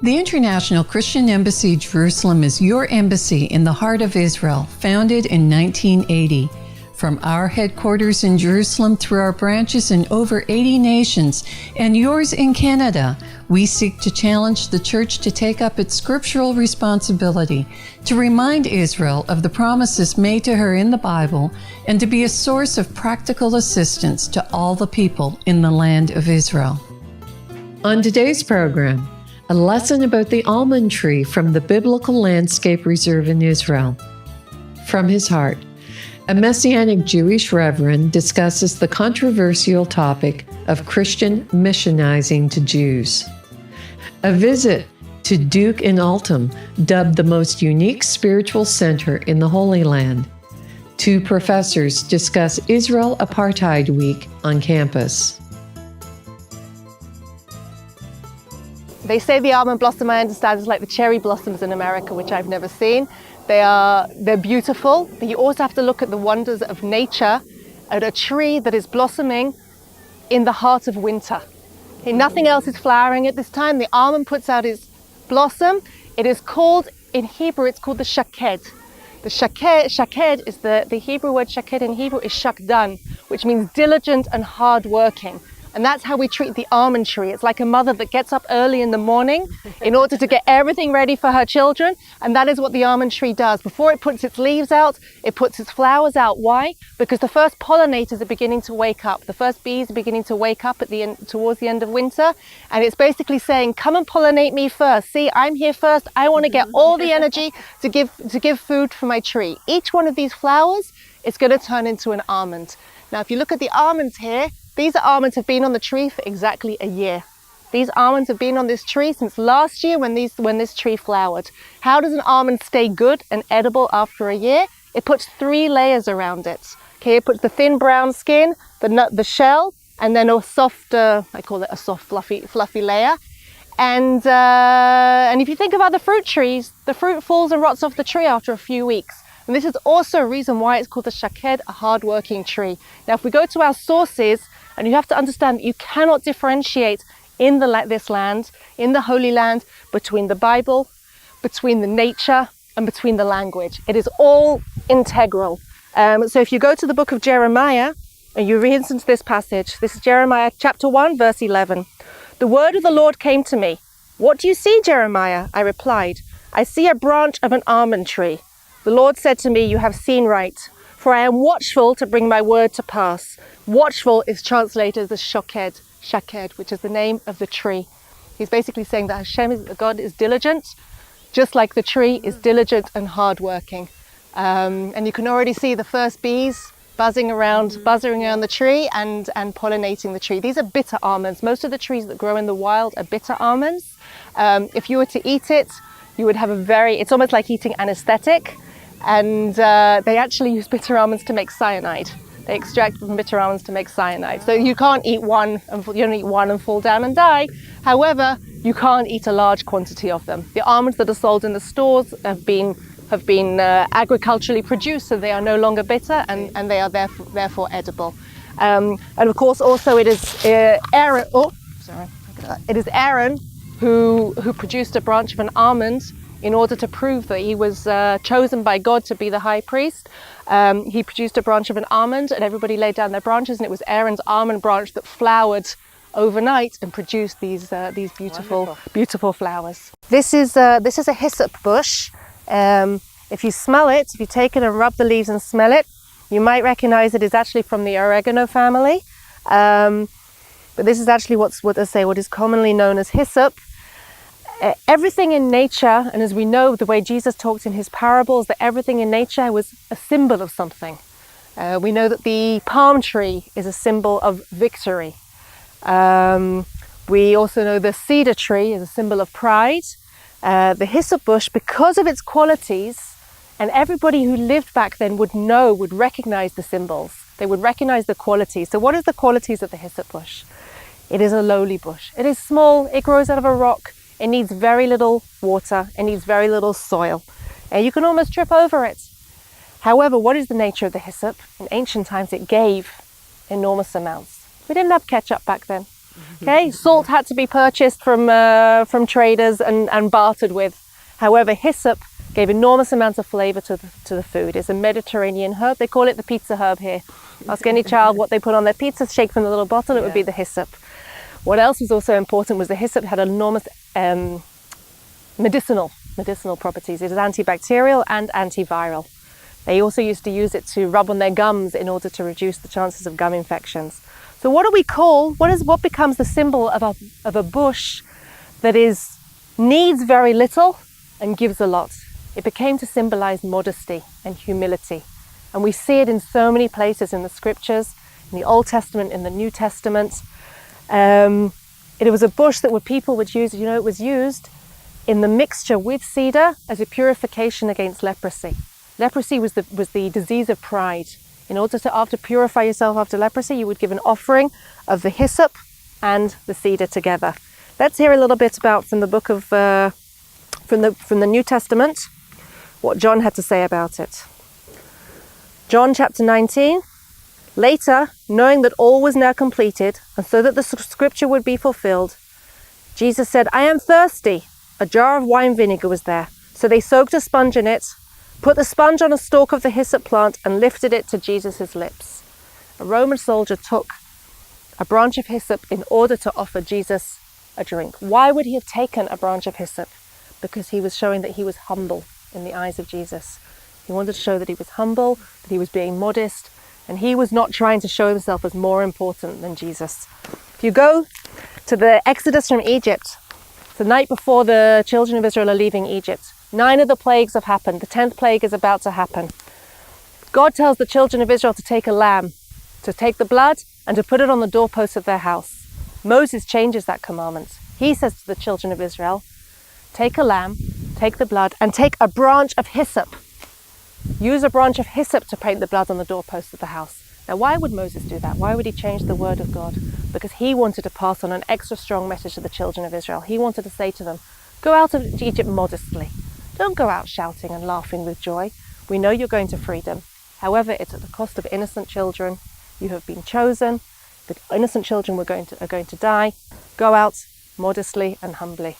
The International Christian Embassy Jerusalem is your embassy in the heart of Israel, founded in 1980. From our headquarters in Jerusalem through our branches in over 80 nations and yours in Canada, we seek to challenge the church to take up its scriptural responsibility, to remind Israel of the promises made to her in the Bible, and to be a source of practical assistance to all the people in the land of Israel. On today's program, a lesson about the almond tree from the Biblical Landscape Reserve in Israel. From his heart, a messianic Jewish Reverend discusses the controversial topic of Christian missionizing to Jews. A visit to Duc In Altum, dubbed the most unique spiritual center in the Holy Land. Two professors discuss Israel Apartheid Week on campus. They say the almond blossom, I understand, is like the cherry blossoms in America, which I've never seen. They're beautiful, but you also have to look at the wonders of nature, at a tree that is blossoming in the heart of winter. Okay, nothing else is flowering at this time. The almond puts out its blossom. It is called, in Hebrew, it's called the shaked. The shaked is the Hebrew word shaked in Hebrew is shakdan, which means diligent and hardworking. And that's how we treat the almond tree. It's like a mother that gets up early in the morning in order to get everything ready for her children. And that is what the almond tree does. Before it puts its leaves out, it puts its flowers out. Why? Because the first pollinators are beginning to wake up. The first bees are beginning to wake up towards the end of winter. And it's basically saying, come and pollinate me first. See, I'm here first. I want to get all the energy to give food for my tree. Each one of these flowers is going to turn into an almond. Now, if you look at the almonds here, these almonds have been on the tree for exactly a year. These almonds have been on this tree since last year when this tree flowered. How does an almond stay good and edible after a year? It puts 3 layers around it. Okay, it puts the thin brown skin, the nut, the shell, and then a soft, I call it a soft fluffy layer. And if you think about the fruit trees, the fruit falls and rots off the tree after a few weeks. And this is also a reason why it's called the shaked, a hard-working tree. Now, if we go to our sources, and you have to understand that you cannot differentiate in this land, in the Holy Land, between the Bible, between the nature, and between the language. It is all integral. So if you go to the book of Jeremiah, and you read into this passage, this is Jeremiah chapter 1, verse 11. The word of the Lord came to me. What do you see, Jeremiah? I replied, I see a branch of an almond tree. The Lord said to me, you have seen right, for I am watchful to bring my word to pass. Watchful is translated as shaked, which is the name of the tree. He's basically saying that God is diligent, just like the tree is diligent and hardworking. And you can already see the first bees buzzing around the tree and pollinating the tree. These are bitter almonds. Most of the trees that grow in the wild are bitter almonds. If you were to eat it, you would have it's almost like eating anesthetic. And they actually use bitter almonds to make cyanide. They extract from bitter almonds to make cyanide. So you can't eat one, you don't eat one and fall down and die. However, you can't eat a large quantity of them. The almonds that are sold in the stores have been agriculturally produced, so they are no longer bitter and they are therefore edible. And of course, also it is Aaron. It is Aaron who produced a branch of an almond in order to prove that he was chosen by God to be the high priest. He produced a branch of an almond and everybody laid down their branches, and it was Aaron's almond branch that flowered overnight and produced these beautiful flowers. This is a hyssop bush. If you smell it, if you take it and rub the leaves and smell it, you might recognize it is actually from the oregano family. But this is actually what is commonly known as hyssop. Everything in nature, and as we know, the way Jesus talked in his parables, that everything in nature was a symbol of something. We know that the palm tree is a symbol of victory. We also know the cedar tree is a symbol of pride. The hyssop bush, because of its qualities, and everybody who lived back then would recognize the symbols. They would recognize the qualities. So what are the qualities of the hyssop bush? It is a lowly bush. It is small, it grows out of a rock. It needs very little water, it needs very little soil, and you can almost trip over it. However, what is the nature of the hyssop? In ancient times, it gave enormous amounts. We didn't have ketchup back then. Okay, salt had to be purchased from traders and bartered with. However, hyssop gave enormous amounts of flavor to the food. It's a Mediterranean herb. They call it the pizza herb here. Ask any child what they put on their pizza, shake from the little bottle, it would be the hyssop. What else was also important was the hyssop had enormous medicinal properties. It is antibacterial and antiviral. They also used to use it to rub on their gums in order to reduce the chances of gum infections. So what do we call, what becomes the symbol of a bush that needs very little and gives a lot? It became to symbolize modesty and humility. And we see it in so many places in the scriptures, in the Old Testament, in the New Testament. It was a bush that people would use, it was used in the mixture with cedar as a purification against leprosy. Leprosy was the disease of pride. In order to purify yourself after leprosy, you would give an offering of the hyssop and the cedar together. Let's hear a little bit about from the book of from the New Testament, what John had to say about it. John chapter 19. Later, knowing that all was now completed, and so that the scripture would be fulfilled, Jesus said, "I am thirsty." A jar of wine vinegar was there. So they soaked a sponge in it, put the sponge on a stalk of the hyssop plant, and lifted it to Jesus' lips. A Roman soldier took a branch of hyssop in order to offer Jesus a drink. Why would he have taken a branch of hyssop? Because he was showing that he was humble in the eyes of Jesus. He wanted to show that he was humble, that he was being modest, and he was not trying to show himself as more important than Jesus. If you go to the Exodus from Egypt, the night before the children of Israel are leaving Egypt, 9 of the plagues have happened. The 10th plague is about to happen. God tells the children of Israel to take a lamb, to take the blood and to put it on the doorpost of their house. Moses changes that commandment. He says to the children of Israel, take a lamb, take the blood, and take a branch of hyssop. Use a branch of hyssop to paint the blood on the doorpost of the house. Now, why would Moses do that? Why would he change the word of God? Because he wanted to pass on an extra strong message to the children of Israel. He wanted to say to them, go out of Egypt modestly. Don't go out shouting and laughing with joy. We know you're going to freedom. However, it's at the cost of innocent children. You have been chosen. The innocent children are going to die. Go out modestly and humbly.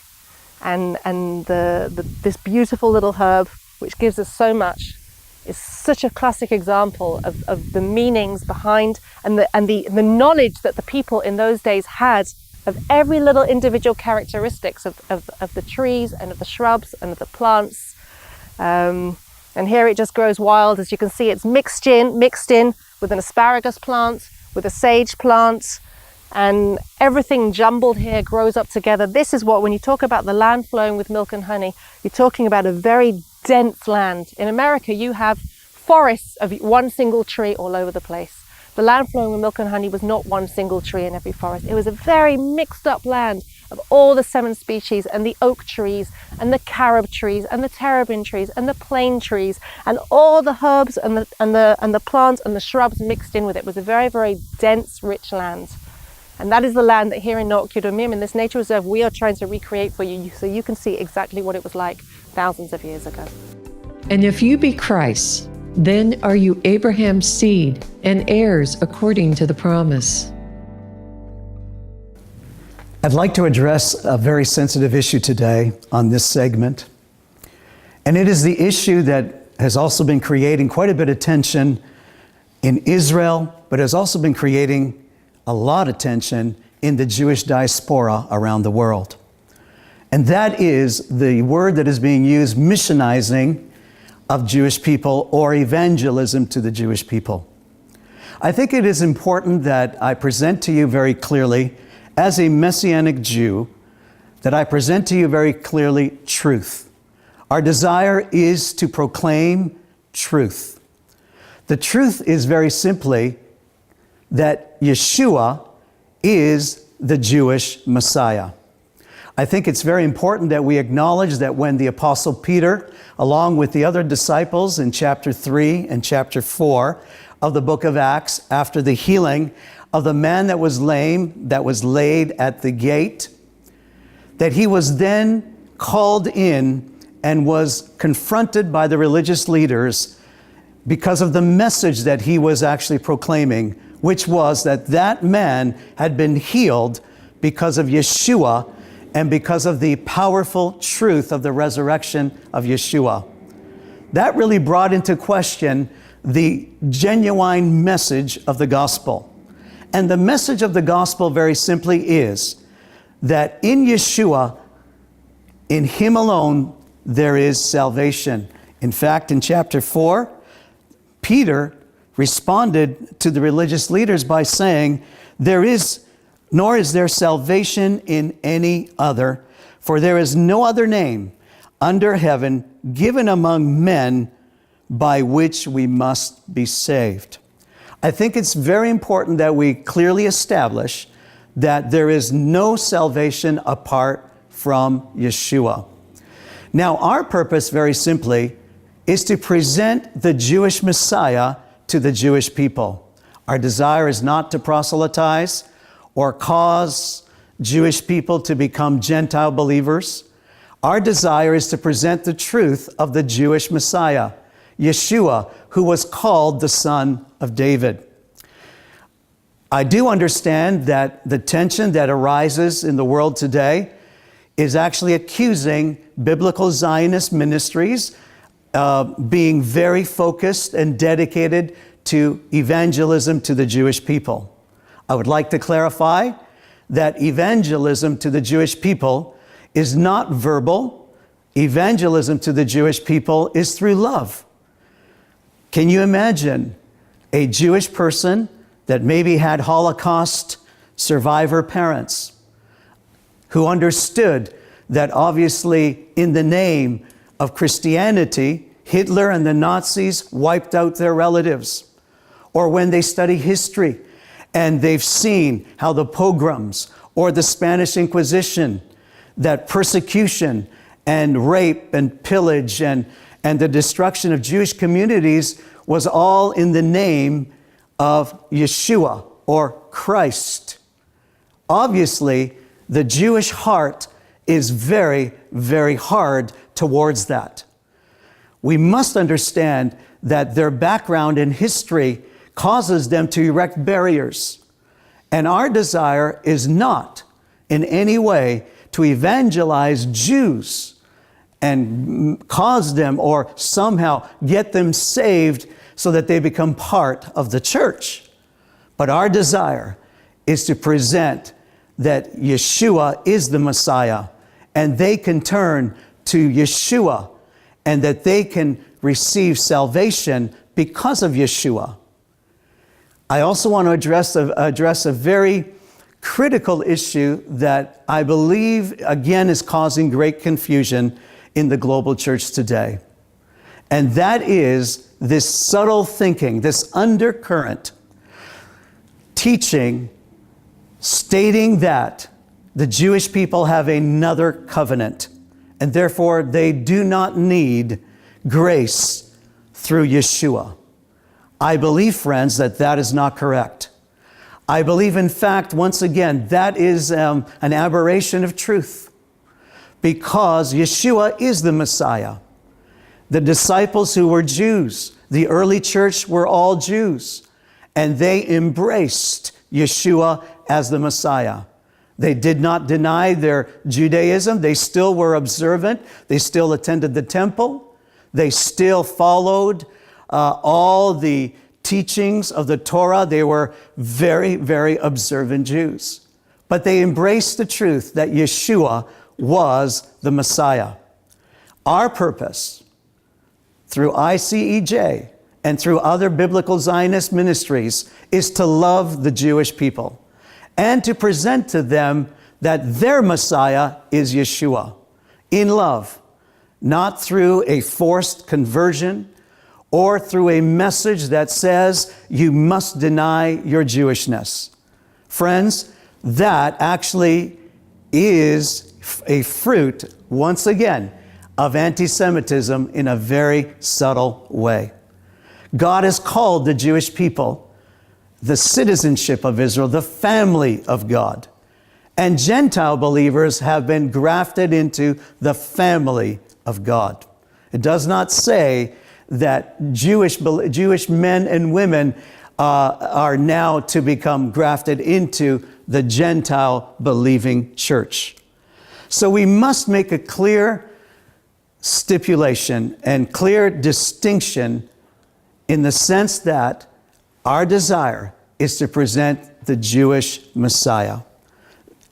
And this beautiful little herb, which gives us so much, is such a classic example of the meanings behind and the knowledge that the people in those days had of every little individual characteristics of the trees and of the shrubs and of the plants. And here it just grows wild. As you can see, it's mixed in with an asparagus plant, with a sage plant, and everything jumbled here grows up together. This is what, when you talk about the land flowing with milk and honey, you're talking about a very dense land. In America, you have forests of one single tree all over the place. The land flowing with milk and honey was not one single tree in every forest. It was a very mixed up land of all the 7 species, and the oak trees and the carob trees and the terebinth trees and the plane trees and all the herbs and the plants and the shrubs mixed in with it. It was a very, very dense, rich land. And that is the land that here in Nok Yudomim, in this nature reserve, we are trying to recreate for you, so you can see exactly what it was like thousands of years ago. And if you be Christ, then are you Abraham's seed and heirs according to the promise. I'd like to address a very sensitive issue today on this segment. And it is the issue that has also been creating quite a bit of tension in Israel, but has also been creating a lot of tension in the Jewish diaspora around the world. And that is the word that is being used, missionizing of Jewish people, or evangelism to the Jewish people. I think it is important that I present to you very clearly, as a Messianic Jew, that I present to you very clearly truth. Our desire is to proclaim truth. The truth is very simply that Yeshua is the Jewish Messiah. I think it's very important that we acknowledge that when the Apostle Peter, along with the other disciples in chapter 3 and chapter 4 of the book of Acts, after the healing of the man that was lame, that was laid at the gate, that he was then called in and was confronted by the religious leaders because of the message that he was actually proclaiming, which was that that man had been healed because of Yeshua and because of the powerful truth of the resurrection of Yeshua. That really brought into question the genuine message of the gospel. And the message of the gospel very simply is that in Yeshua, in Him alone, there is salvation. In fact, in chapter 4, Peter responded to the religious leaders by saying, nor is there salvation in any other, for there is no other name under heaven given among men by which we must be saved. I think it's very important that we clearly establish that there is no salvation apart from Yeshua. Now, our purpose, very simply, is to present the Jewish Messiah to the Jewish people. Our desire is not to proselytize or cause Jewish people to become Gentile believers. Our desire is to present the truth of the Jewish Messiah, Yeshua, who was called the Son of David. I do understand that the tension that arises in the world today is actually accusing biblical Zionist ministries being very focused and dedicated to evangelism to the Jewish people. I would like to clarify that evangelism to the Jewish people is not verbal. Evangelism to the Jewish people is through love. Can you imagine a Jewish person that maybe had Holocaust survivor parents who understood that obviously in the name of Christianity, Hitler and the Nazis wiped out their relatives? Or when they study history and they've seen how the pogroms or the Spanish Inquisition, that persecution and rape and pillage and the destruction of Jewish communities was all in the name of Yeshua or Christ. Obviously, the Jewish heart is very, very hard towards that. We must understand that their background in history causes them to erect barriers. And our desire is not in any way to evangelize Jews and cause them or somehow get them saved so that they become part of the church. But our desire is to present that Yeshua is the Messiah, and they can turn to Yeshua, and that they can receive salvation because of Yeshua. I also want to address a very critical issue that I believe, again, is causing great confusion in the global church today. And that is this subtle thinking, this undercurrent teaching, stating that the Jewish people have another covenant, and therefore they do not need grace through Yeshua. I believe, friends, that that is not correct. I believe, in fact, once again, that is an aberration of truth, because Yeshua is the Messiah. The disciples who were Jews, the early church were all Jews, and they embraced Yeshua as the Messiah. They did not deny their Judaism. They still were observant. They still attended the temple. They still followed all the teachings of the Torah. They were very, very observant Jews. But they embraced the truth that Yeshua was the Messiah. Our purpose, through ICEJ and through other biblical Zionist ministries, is to love the Jewish people and to present to them that their Messiah is Yeshua in love, not through a forced conversion or through a message that says you must deny your Jewishness. Friends, that actually is a fruit, once again, of anti-Semitism in a very subtle way. God has called the Jewish people the citizenship of Israel, the family of God. And Gentile believers have been grafted into the family of God. It does not say that Jewish men and women are now to become grafted into the Gentile believing church. So we must make a clear stipulation and clear distinction in the sense that our desire is to present the Jewish Messiah.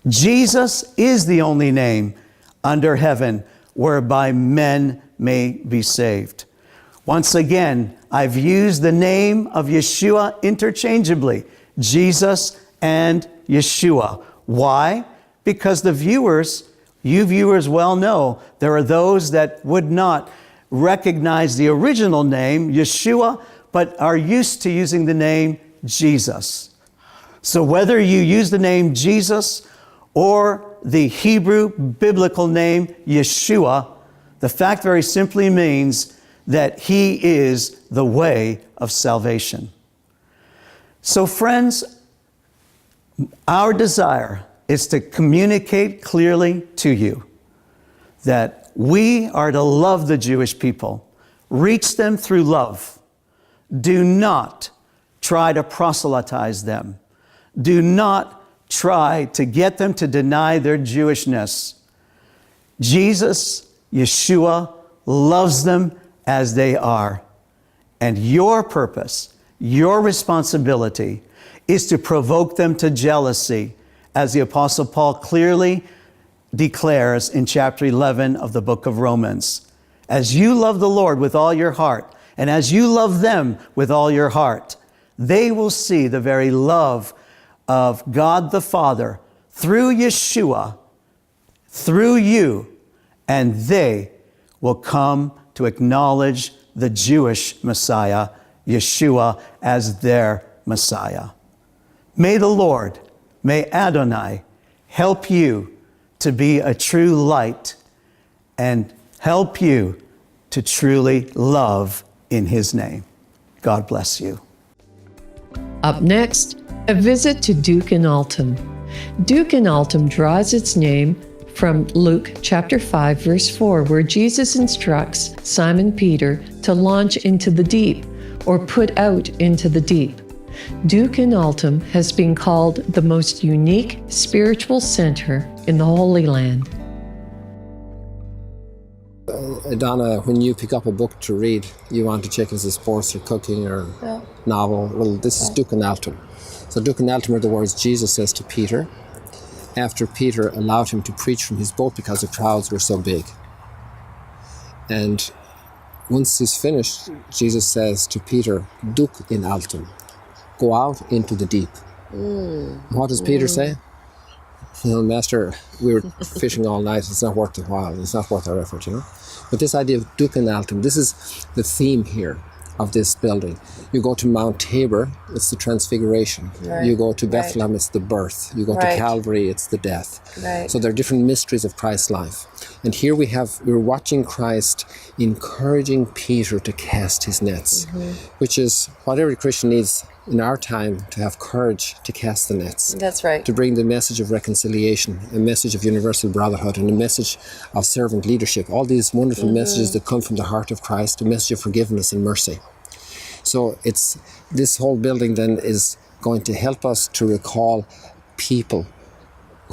Jesus is the only name under heaven whereby men may be saved. Once again, I've used the name of Yeshua interchangeably, Jesus and Yeshua. Why? Because you viewers well know, there are those that would not recognize the original name, Yeshua, but are used to using the name Jesus. So whether you use the name Jesus or the Hebrew biblical name Yeshua, the fact very simply means that He is the way of salvation. So friends, our desire is to communicate clearly to you that we are to love the Jewish people, reach them through love. Do not try to proselytize them. Do not try to get them to deny their Jewishness. Jesus, Yeshua, loves them as they are. And your purpose, your responsibility is to provoke them to jealousy, as the Apostle Paul clearly declares in chapter 11 of the book of Romans. As you love the Lord with all your heart, and as you love them with all your heart, they will see the very love of God the Father through Yeshua, through you, and they will come to acknowledge the Jewish Messiah, Yeshua, as their Messiah. May the Lord, may Adonai help you to be a true light and help you to truly love in His name. God bless you. Up next, a visit to Duc In Altum. Duc In Altum draws its name from Luke chapter 5, verse 4, where Jesus instructs Simon Peter to launch into the deep or put out into the deep. Duc In Altum has been called the most unique spiritual center in the Holy Land. Donna, when you pick up a book to read, you want to check is it sports or cooking or novel. Well, this is Duc In Altum. So Duc In Altum are the words Jesus says to Peter after Peter allowed him to preach from his boat because the crowds were so big. And once he's finished, Jesus says to Peter, Duc In Altum, go out into the deep. What does Peter say? Well, Master, we were fishing all night. It's not worth the while. It's not worth our effort, you know. But this idea of Duc In Altum, this is the theme here of this building. You go to Mount Tabor, it's the transfiguration. Right. You go to Bethlehem, it's the birth. You go to Calvary, it's the death. So there are different mysteries of Christ's life. And here we're watching Christ encouraging Peter to cast his nets, which is what every Christian needs in our time, to have courage to cast the nets. That's right. To bring the message of reconciliation, a message of universal brotherhood, and a message of servant leadership. All these wonderful messages that come from the heart of Christ, a message of forgiveness and mercy. So this whole building then is going to help us to recall people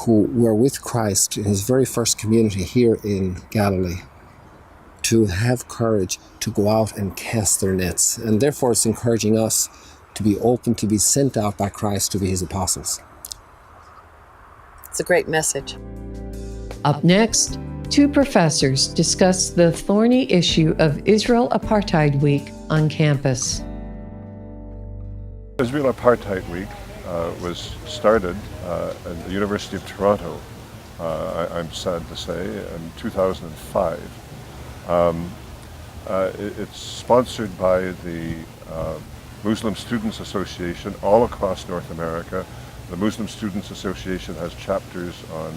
who were with Christ in His very first community here in Galilee, to have courage to go out and cast their nets. And therefore it's encouraging us to be open to be sent out by Christ to be His apostles. It's a great message. Up next, two professors discuss the thorny issue of Israel Apartheid Week on campus. Israel Apartheid Week was started at the University of Toronto, I'm sad to say, in 2005. It's sponsored by the Muslim Students Association all across North America. The Muslim Students Association has chapters on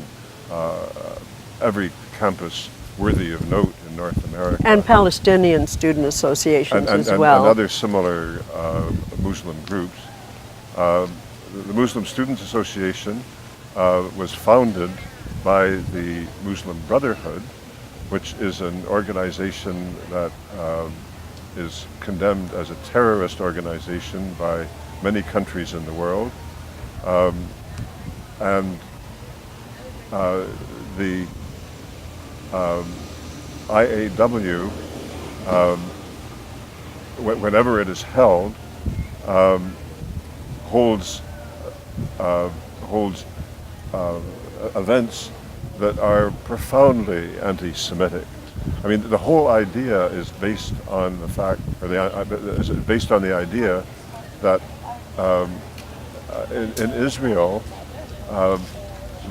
every campus worthy of note in North America. And Palestinian student associations as well. And other similar Muslim groups. The Muslim Students Association was founded by the Muslim Brotherhood, which is an organization that is condemned as a terrorist organization by many countries in the world. and the IAW, whenever it is held, holds events that are profoundly anti-Semitic. I mean, the whole idea is based on the fact, or is based on the idea that in Israel,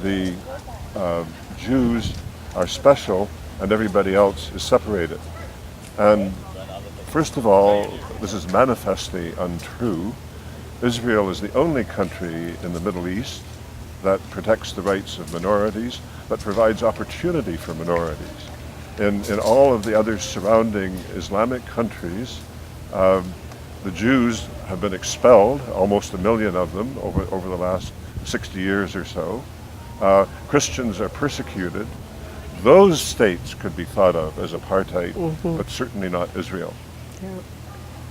the Jews are special and everybody else is separated. And first of all, this is manifestly untrue. Israel is the only country in the Middle East that protects the rights of minorities, that provides opportunity for minorities. In all of the other surrounding Islamic countries, the Jews have been expelled, almost 1 million of them over the last 60 years or so. Christians are persecuted. Those states could be thought of as apartheid, but certainly not Israel. Yeah.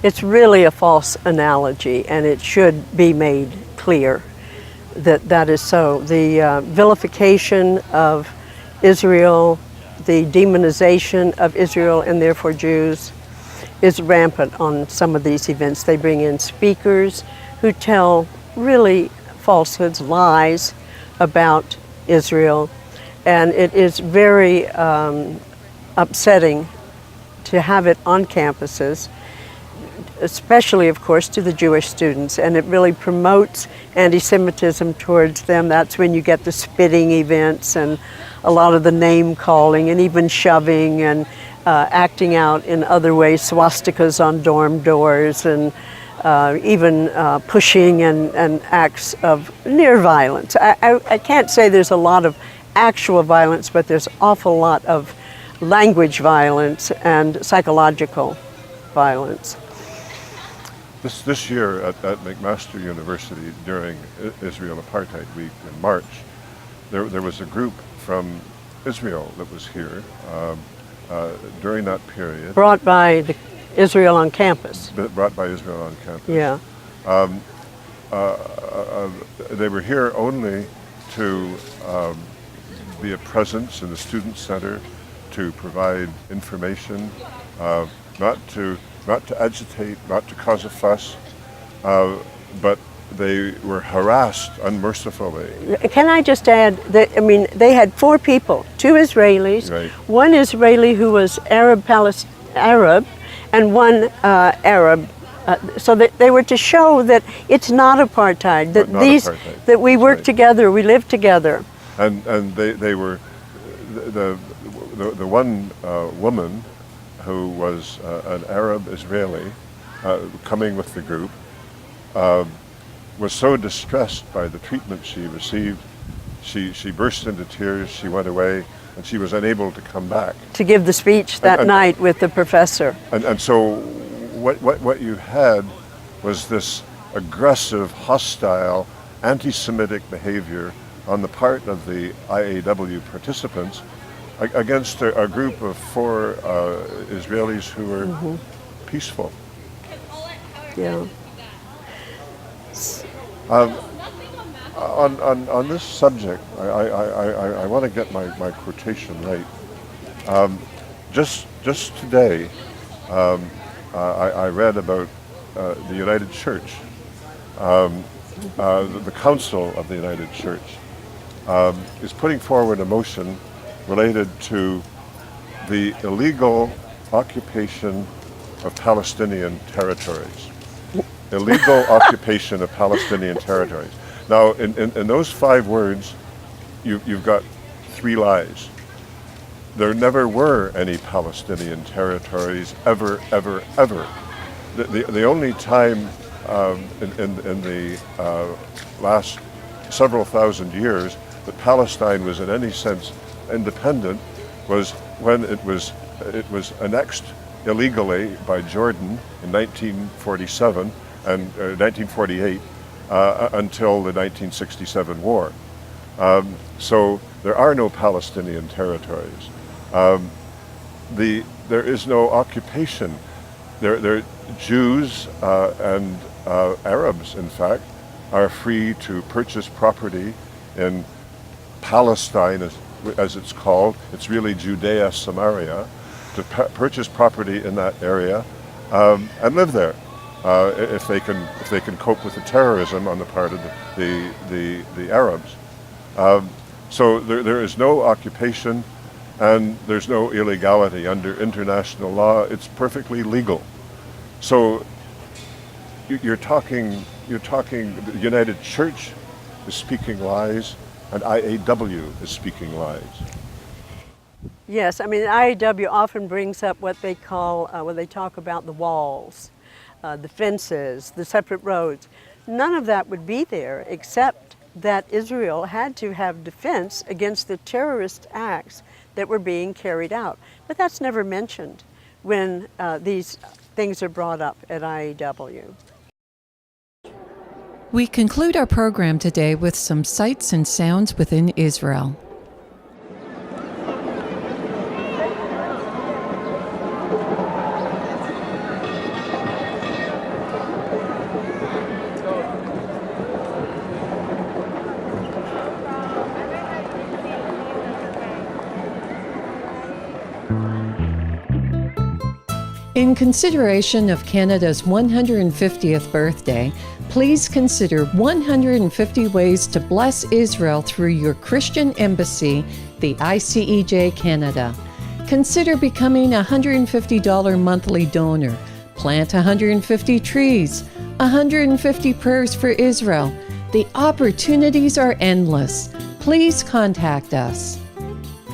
It's really a false analogy, and it should be made clear that that is so. The vilification of Israel, the demonization of Israel and therefore Jews is rampant on some of these events. They bring in speakers who tell really falsehoods, lies about Israel, and it is very upsetting to have it on campuses, especially, of course, to the Jewish students, and it really promotes anti-Semitism towards them. That's when you get the spitting events and a lot of the name calling and even shoving and acting out in other ways, swastikas on dorm doors, and even pushing and acts of near violence. I can't say there's a lot of actual violence, but there's an awful lot of language violence and psychological violence. This year at McMaster University during Israel Apartheid Week in March, there was a group from Israel that was here during that period. Brought by Israel on campus. Brought by Israel on campus. Yeah. They were here only to be a presence in the Student Center, to provide information, not to agitate, not to cause a fuss, but they were harassed unmercifully. Can I just add that, I mean, they had 4 people, 2 Israelis, Right. 1 Israeli who was Arab, and 1 Arab. So that they were to show that it's not apartheid, that apartheid. that we work Right. together, we live together. And they were the one woman who was an Arab Israeli coming with the group was so distressed by the treatment she received, she burst into tears, she went away, and she was unable to come back. To give the speech that night with the professor. And so what you had was this aggressive, hostile, anti-Semitic behavior on the part of the IAW participants against a group of 4 Israelis who were peaceful. Yeah. On this subject, I want to get my quotation right. Just today, I read about the United Church, the Council of the United Church is putting forward a motion related to the illegal occupation of Palestinian territories. Illegal occupation of Palestinian territories. Now, in those 5 words, you've got 3 lies. There never were any Palestinian territories, ever, ever, ever. The only time in the last several thousand years that Palestine was in any sense independent was when it was annexed illegally by Jordan in 1947 and 1948 until the 1967 war. So there are no Palestinian territories. There is no occupation. There Jews and Arabs, in fact, are free to purchase property in Palestine, as it's called. It's really Judea, Samaria, to purchase property in that area and live there if they can cope with the terrorism on the part of the Arabs. So there is no occupation and there's no illegality under international law. It's perfectly legal. So you're talking the United Church is speaking lies and IAW is speaking lies. Yes, I mean, IAW often brings up what they call, when they talk about the walls, the fences, the separate roads. None of that would be there except that Israel had to have defense against the terrorist acts that were being carried out. But that's never mentioned when these things are brought up at IAW. We conclude our program today with some sights and sounds within Israel. In consideration of Canada's 150th birthday, please consider 150 ways to bless Israel through your Christian embassy, the ICEJ Canada. Consider becoming a $150 monthly donor. Plant 150 trees, 150 prayers for Israel. The opportunities are endless. Please contact us.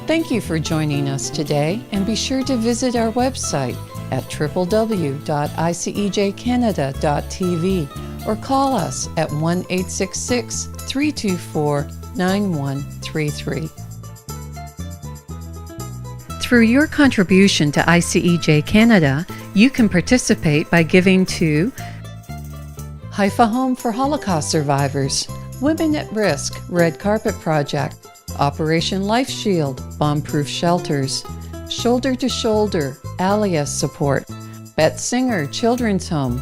Thank you for joining us today, and be sure to visit our website at www.icejcanada.tv or call us at 1-866-324-9133. Through your contribution to ICEJ Canada, you can participate by giving to Haifa Home for Holocaust Survivors, Women at Risk, Red Carpet Project, Operation Life Shield, Bomb-Proof Shelters, Shoulder to Shoulder, Alias Support, Beth Singer Children's Home,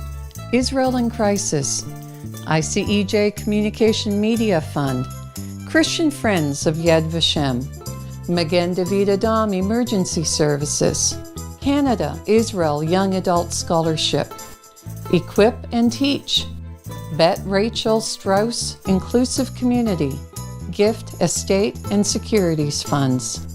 Israel in Crisis, ICEJ Communication Media Fund, Christian Friends of Yad Vashem, Magen David Adom Emergency Services, Canada Israel Young Adult Scholarship, Equip and Teach, Bet Rachel Strauss Inclusive Community, Gift, Estate, and Securities Funds.